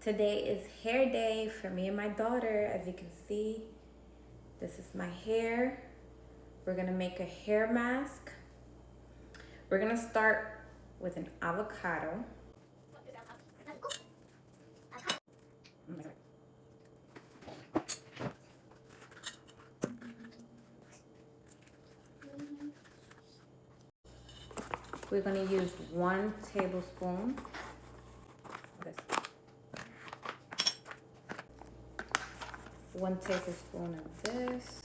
Today is hair day for me and my daughter. As you can see, this is my hair. We're gonna make a hair mask. We're gonna start with an avocado. We're gonna use 1 tablespoon of this. 1 tablespoon of this.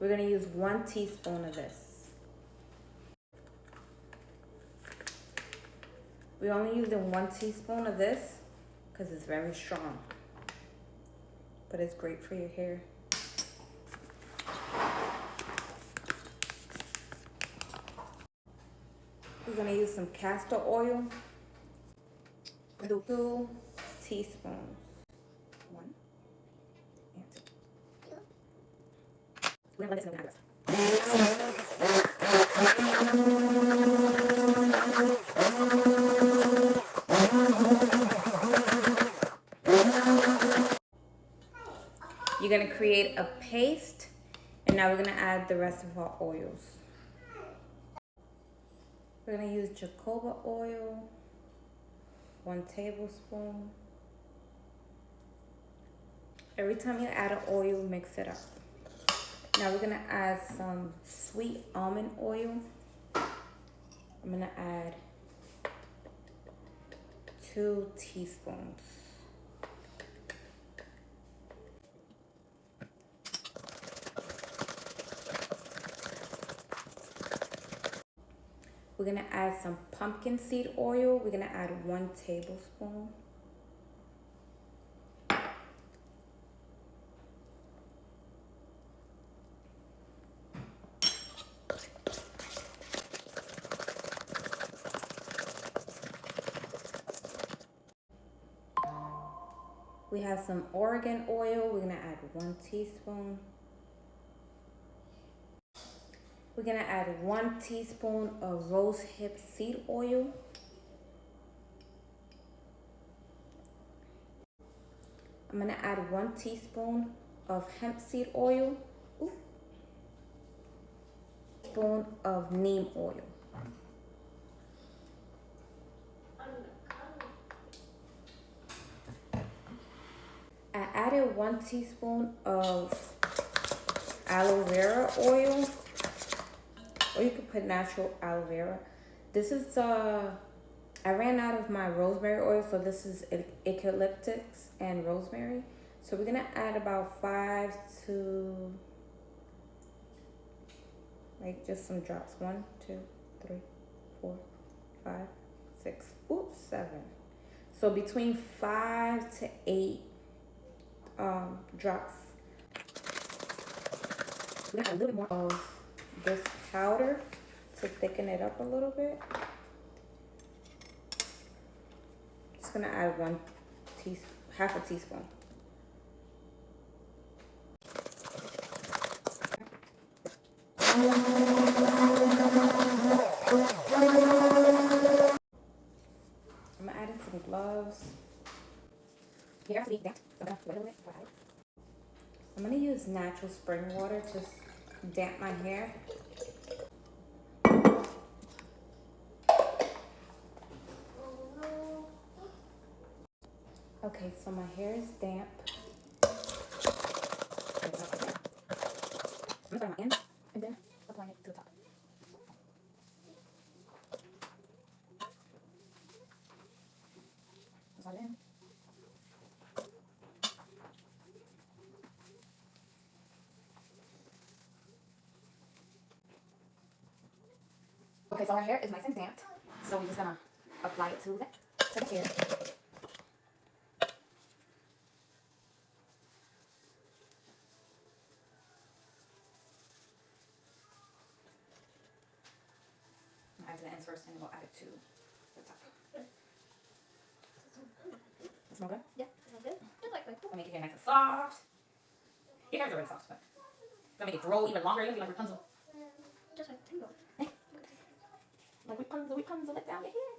We're gonna use 1 teaspoon of this. We're only using 1 teaspoon of this because it's very strong, but it's great for your hair. We're gonna use some castor oil. 2 teaspoons. 1 and 2. We're gonna let this go. You're gonna create a paste, and now we're gonna add the rest of our oils. We're gonna use jojoba oil, 1 tablespoon. Every time you add an oil, mix it up. Now we're gonna add some sweet almond oil. I'm gonna add 2 teaspoons. We're gonna add some pumpkin seed oil. We're gonna add 1 tablespoon. We have some Argan oil. We're gonna add 1 teaspoon. We're gonna add 1 teaspoon of rosehip seed oil. I'm gonna add 1 teaspoon of hemp seed oil. Ooh. Spoon of neem oil. I added 1 teaspoon of aloe vera oil, or you could put natural aloe vera. This is I ran out of my rosemary oil, so this is eucalyptus and rosemary. So we're gonna add about 5 to, like, just some drops. 1, 2, 3, 4, 5, 6, 7. So between 5 to 8 drops. We're gonna add a little bit more of this powder to thicken it up a little bit. Just gonna add half a teaspoon. I'm adding some gloves. Here, I'm gonna use natural spring water to damp my hair. Okay, so my hair is damp. I'm gonna start on my end and then applying it to the top. Massage it in. Okay, so our hair is nice and damp, so we're just gonna apply it to the hair. I'll add to the ends first, and then we'll add it to the top. Does it smell good? Yeah, it's good. Just like It'll make your hair nice and soft. Your hair's already soft, but it'll make it grow even longer. You'll be like Rapunzel. Just like tingle. Like Rapunzel, let down your hair.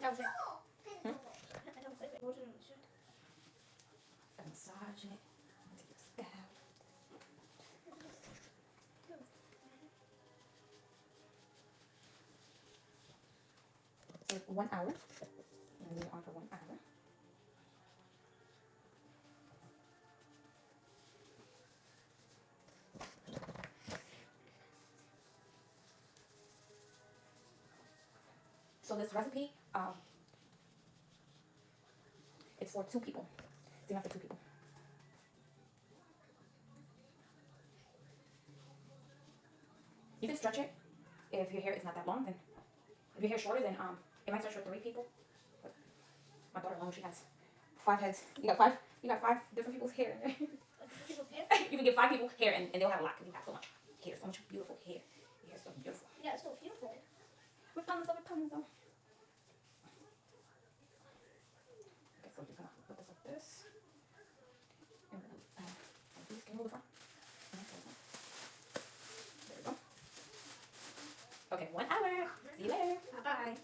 Ja, Massage it to your scalp. So 1 hour. And leave it on for 1 hour. So this recipe, it's for 2 people. It's enough for 2 people. You can stretch it if your hair is not that long. Then, if your hair is shorter, then it might stretch for 3 people. But my daughter alone, she has 5 heads. You got 5. You got 5 different people's hair. You can get 5 people's hair, and they'll have a lot because you have so much hair, so much beautiful hair. Your hair's so beautiful. Yeah, it's so beautiful. Rapunzel. Okay, so we're just gonna put this like this. And we're gonna like this. Can you hold the front? There we go. Okay, 1 hour. See you later. Bye.